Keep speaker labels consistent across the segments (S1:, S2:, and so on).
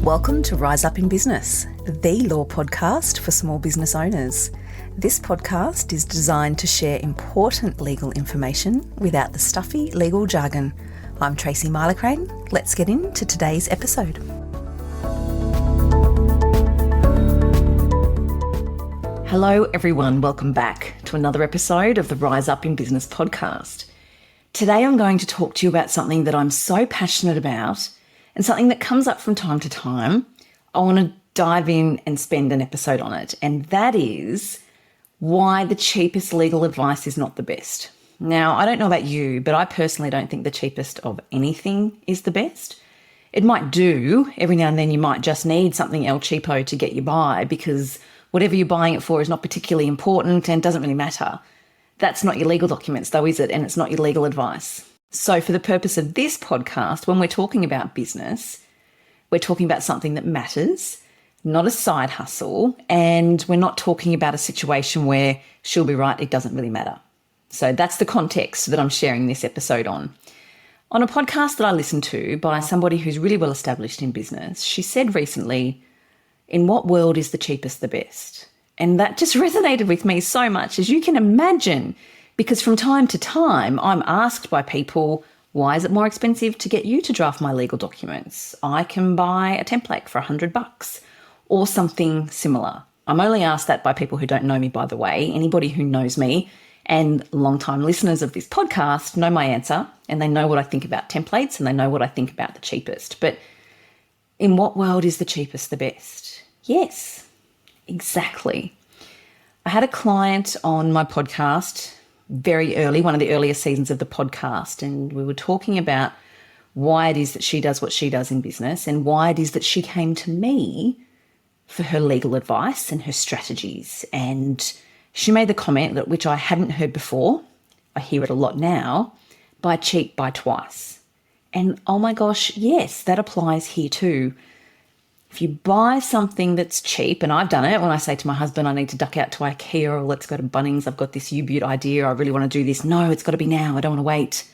S1: Welcome to Rise Up in Business, the law podcast for small business owners. This podcast is designed to share important legal information without the stuffy legal jargon. I'm Tracy Milacrane. Let's get into today's episode. Hello everyone, welcome back to another episode of the Rise Up in Business podcast. Today I'm going to talk to you about something that I'm so passionate about and something that comes up from time to time. I want to dive in and spend an episode on it, and that is why the cheapest legal advice is not the best. Now, I don't know about you, but I personally don't think the cheapest of anything is the best. It might do. Every now and then you might just need something El Cheapo to get you by because whatever you're buying it for is not particularly important and doesn't really matter. That's not your legal documents though, is it? And it's not your legal advice. So for the purpose of this podcast, when we're talking about business, we're talking about something that matters, not a side hustle, and we're not talking about a situation where she'll be right, it doesn't really matter. So that's the context that I'm sharing this episode on. On a podcast that I listened to by somebody who's really well established in business, she said recently, in what world is the cheapest the best? And that just resonated with me so much, as you can imagine, because from time to time, I'm asked by people, why is it more expensive to get you to draft my legal documents? I can buy a template for $100 or something similar. I'm only asked that by people who don't know me, by the way. Anybody who knows me and long-time listeners of this podcast know my answer, and they know what I think about templates and they know what I think about the cheapest. But in what world is the cheapest the best? Yes, exactly. I had a client on my podcast very early, one of the earliest seasons of the podcast, and we were talking about why it is that she does what she does in business and why it is that she came to me for her legal advice and her strategies. And she made the comment, that which I hadn't heard before, I hear it a lot now, buy cheap, buy twice. And oh my gosh, yes, that applies here too. If you buy something that's cheap, and I've done it when I say to my husband, I need to duck out to IKEA or let's go to Bunnings, I've got this U-Butte idea, I really want to do this. No, it's got to be now, I don't want to wait.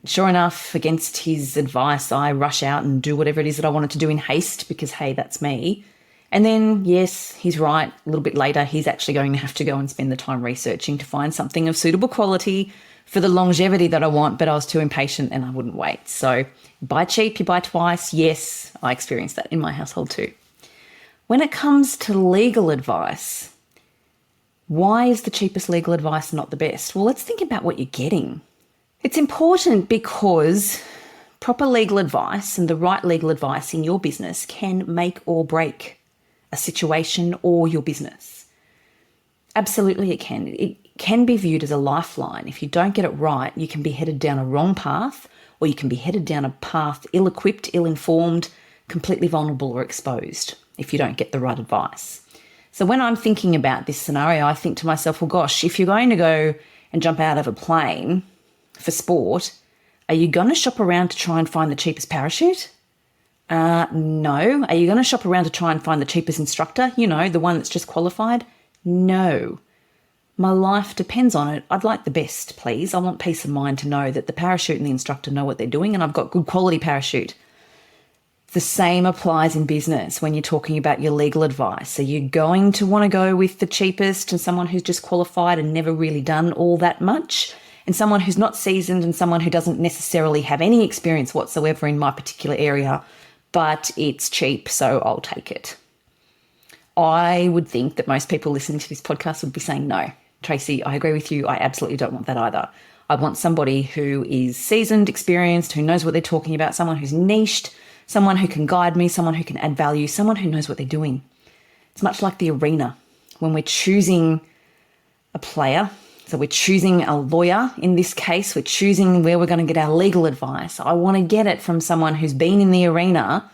S1: Sure enough, against his advice, I rush out and do whatever it is that I wanted to do in haste because, hey, that's me. And then, yes, he's right, a little bit later, he's actually going to have to go and spend the time researching to find something of suitable quality for the longevity that I want, but I was too impatient and I wouldn't wait. So buy cheap, you buy twice. Yes, I experienced that in my household too. When it comes to legal advice, why is the cheapest legal advice not the best? Well, let's think about what you're getting. It's important because proper legal advice and the right legal advice in your business can make or break a situation or your business. Absolutely it can. It can be viewed as a lifeline. If you don't get it right, you can be headed down a wrong path, or you can be headed down a path ill-equipped, ill-informed, completely vulnerable or exposed if you don't get the right advice. So when I'm thinking about this scenario, I think to myself, well, gosh, if you're going to go and jump out of a plane for sport, are you going to shop around to try and find the cheapest parachute? No. Are you going to shop around to try and find the cheapest instructor? You know, the one that's just qualified? No. My life depends on it. I'd like the best, please. I want peace of mind to know that the parachute and the instructor know what they're doing and I've got good quality parachute. The same applies in business when you're talking about your legal advice. Are you going to want to go with the cheapest and someone who's just qualified and never really done all that much, and someone who's not seasoned and someone who doesn't necessarily have any experience whatsoever in my particular area, but it's cheap, so I'll take it? I would think that most people listening to this podcast would be saying, no, Tracy, I agree with you. I absolutely don't want that either. I want somebody who is seasoned, experienced, who knows what they're talking about, someone who's niched, someone who can guide me, someone who can add value, someone who knows what they're doing. It's much like the arena. When we're choosing a player, so we're choosing a lawyer in this case, we're choosing where we're going to get our legal advice. I want to get it from someone who's been in the arena,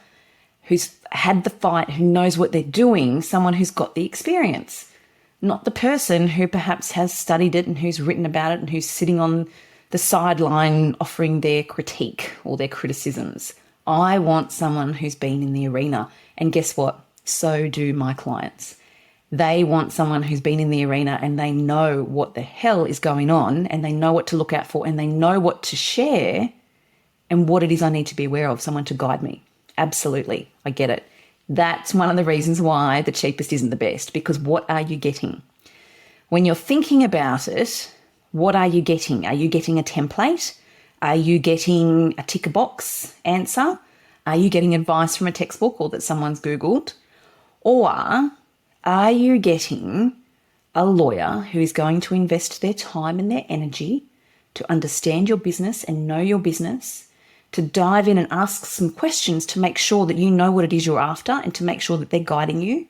S1: who's had the fight, who knows what they're doing, someone who's got the experience. Not the person who perhaps has studied it and who's written about it and who's sitting on the sideline offering their critique or their criticisms. I want someone who's been in the arena. And guess what? So do my clients. They want someone who's been in the arena and they know what the hell is going on and they know what to look out for and they know what to share and what it is I need to be aware of, someone to guide me. Absolutely. I get it. That's one of the reasons why the cheapest isn't the best, because what are you getting? When you're thinking about it, what are you getting? Are you getting a template? Are you getting a tick a box answer? Are you getting advice from a textbook or that someone's Googled? Or are you getting a lawyer who is going to invest their time and their energy to understand your business and know your business, to dive in and ask some questions to make sure that you know what it is you're after and to make sure that they're guiding you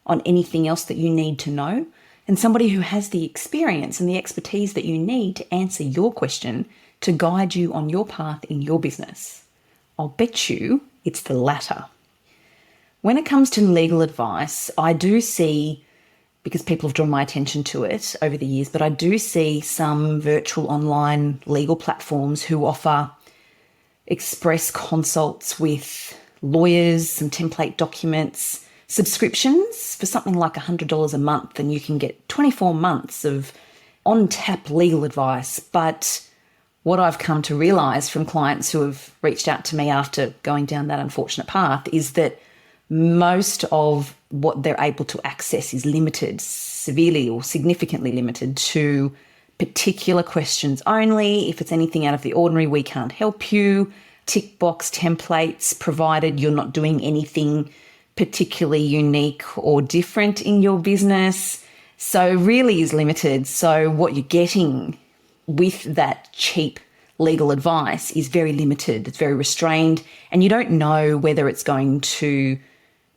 S1: on anything else that you need to know, and somebody who has the experience and the expertise that you need to answer your question to guide you on your path in your business? I'll bet you it's the latter. When it comes to legal advice, I do see, because people have drawn my attention to it over the years, but I do see some virtual online legal platforms who offer express consults with lawyers, some template documents, subscriptions for something like $100 a month, and you can get 24 months of on-tap legal advice. But what I've come to realise from clients who have reached out to me after going down that unfortunate path is that most of what they're able to access is limited, severely or significantly limited to particular questions only. If it's anything out of the ordinary, we can't help you. Tick box templates, provided you're not doing anything particularly unique or different in your business. So really is limited. So what you're getting with that cheap legal advice is very limited. It's very restrained, and you don't know whether it's going to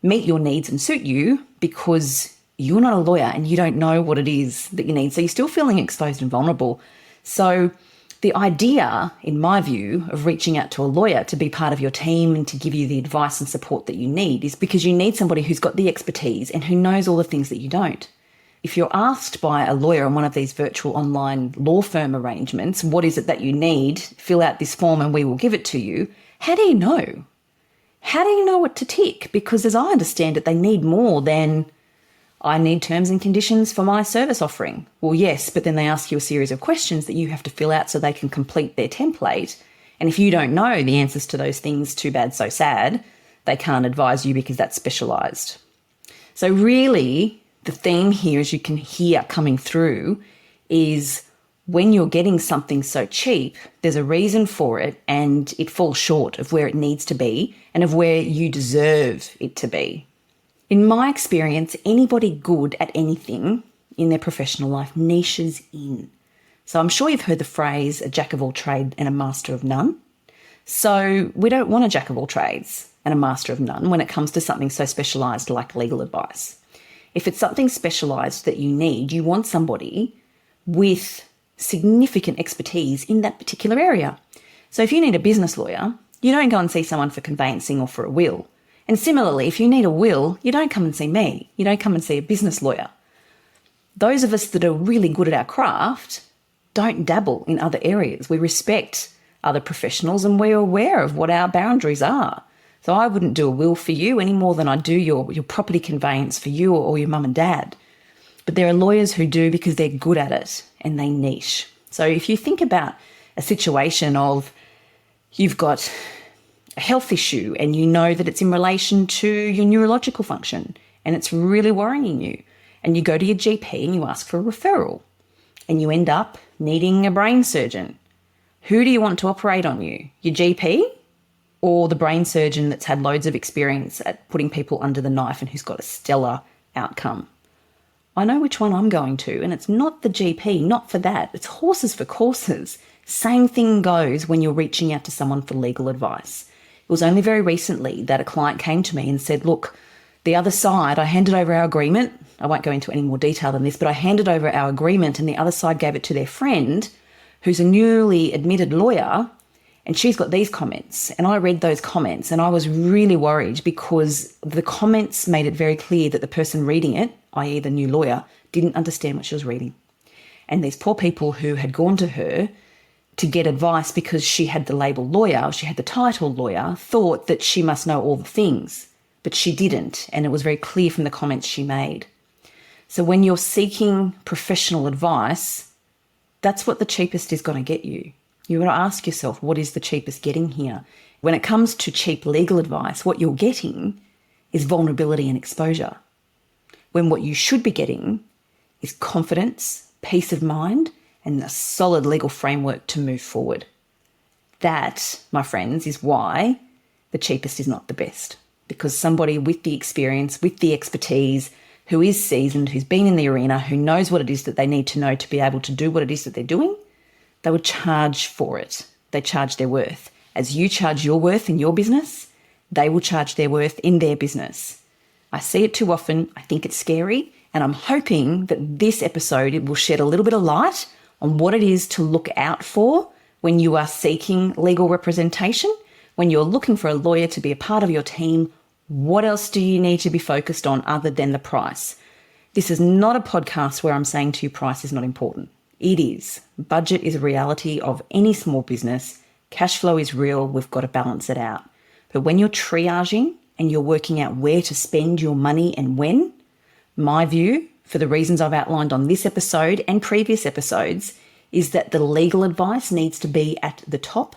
S1: meet your needs and suit you because you're not a lawyer and you don't know what it is that you need. So you're still feeling exposed and vulnerable. So the idea, in my view, of reaching out to a lawyer to be part of your team and to give you the advice and support that you need is because you need somebody who's got the expertise and who knows all the things that you don't. If you're asked by a lawyer on one of these virtual online law firm arrangements, what is it that you need? Fill out this form and we will give it to you. How do you know? How do you know what to tick? Because as I understand it, they need more than I need terms and conditions for my service offering. Well, yes, but then they ask you a series of questions that you have to fill out so they can complete their template. And if you don't know the answers to those things, too bad, so sad, they can't advise you because that's specialised. So really, the theme here, as you can hear coming through, is when you're getting something so cheap, there's a reason for it and it falls short of where it needs to be and of where you deserve it to be. In my experience, anybody good at anything in their professional life niches in. So I'm sure you've heard the phrase, a jack of all trades and a master of none. So we don't want a jack of all trades and a master of none when it comes to something so specialised like legal advice. If it's something specialised that you need, you want somebody with significant expertise in that particular area. So if you need a business lawyer, you don't go and see someone for conveyancing or for a will. And similarly, if you need a will, you don't come and see me. You don't come and see a business lawyer. Those of us that are really good at our craft don't dabble in other areas. We respect other professionals and we're aware of what our boundaries are. So I wouldn't do a will for you any more than I do your property conveyance for you or your mum and dad. But there are lawyers who do because they're good at it and they niche. So if you think about a situation of you've got a health issue and you know that it's in relation to your neurological function and it's really worrying you, and you go to your GP and you ask for a referral and you end up needing a brain surgeon, who do you want to operate on you? Your GP or the brain surgeon that's had loads of experience at putting people under the knife and who's got a stellar outcome? I know which one I'm going to, and it's not the GP, not for that. It's horses for courses. Same thing goes when you're reaching out to someone for legal advice. It was only very recently that a client came to me and said, look, the other side, I handed over our agreement. I won't go into any more detail than this, but I handed over our agreement and the other side gave it to their friend who's a newly admitted lawyer, and she's got these comments. And I read those comments and I was really worried because the comments made it very clear that the person reading it, i.e. the new lawyer, didn't understand what she was reading. And these poor people who had gone to her to get advice because she had the label lawyer, or she had the title lawyer, thought that she must know all the things, but she didn't. And it was very clear from the comments she made. So when you're seeking professional advice, that's what the cheapest is going to get you. You've got to ask yourself, what is the cheapest getting here? When it comes to cheap legal advice, what you're getting is vulnerability and exposure, when what you should be getting is confidence, peace of mind, and a solid legal framework to move forward. That, my friends, is why the cheapest is not the best. Because somebody with the experience, with the expertise, who is seasoned, who's been in the arena, who knows what it is that they need to know to be able to do what it is that they're doing, they would charge for it. They charge their worth. As you charge your worth in your business, they will charge their worth in their business. I see it too often. I think it's scary. And I'm hoping that this episode, it will shed a little bit of light on what it is to look out for when you are seeking legal representation, when you're looking for a lawyer to be a part of your team. What else do you need to be focused on other than the price? This is not a podcast where I'm saying to you price is not important. It is. Budget is a reality of any small business. Cash flow is real. We've got to balance it out. But when you're triaging and you're working out where to spend your money and when, my view, for the reasons I've outlined on this episode and previous episodes, is that the legal advice needs to be at the top,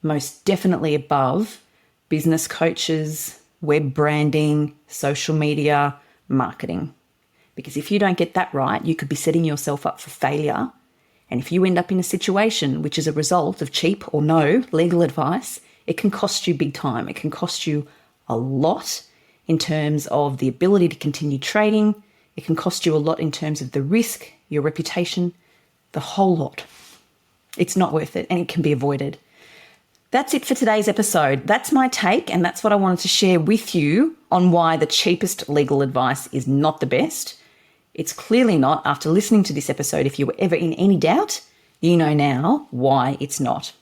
S1: most definitely above business coaches, web branding, social media, marketing. Because if you don't get that right, you could be setting yourself up for failure. And if you end up in a situation which is a result of cheap or no legal advice, it can cost you big time. It can cost you a lot in terms of the ability to continue trading. It can cost you a lot in terms of the risk, your reputation, the whole lot. It's not worth it, and it can be avoided. That's it for today's episode. That's my take, and that's what I wanted to share with you on why the cheapest legal advice is not the best. It's clearly not. After listening to this episode, if you were ever in any doubt, you know now why it's not.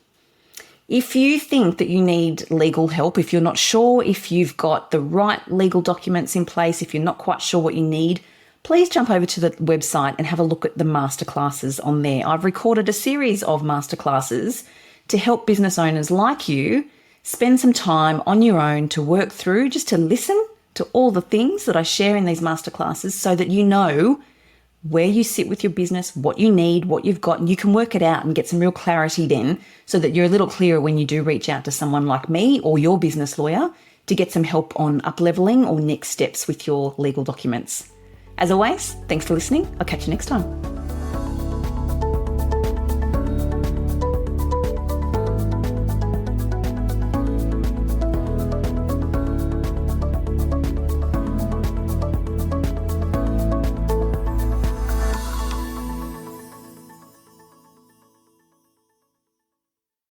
S1: If you think that you need legal help, if you're not sure if you've got the right legal documents in place, if you're not quite sure what you need, please jump over to the website and have a look at the masterclasses on there. I've recorded a series of masterclasses to help business owners like you spend some time on your own to work through, just to listen to all the things that I share in these masterclasses so that you know where you sit with your business, what you need, what you've got, and you can work it out and get some real clarity then so that you're a little clearer when you do reach out to someone like me or your business lawyer to get some help on up-leveling or next steps with your legal documents. As always, thanks for listening. I'll catch you next time.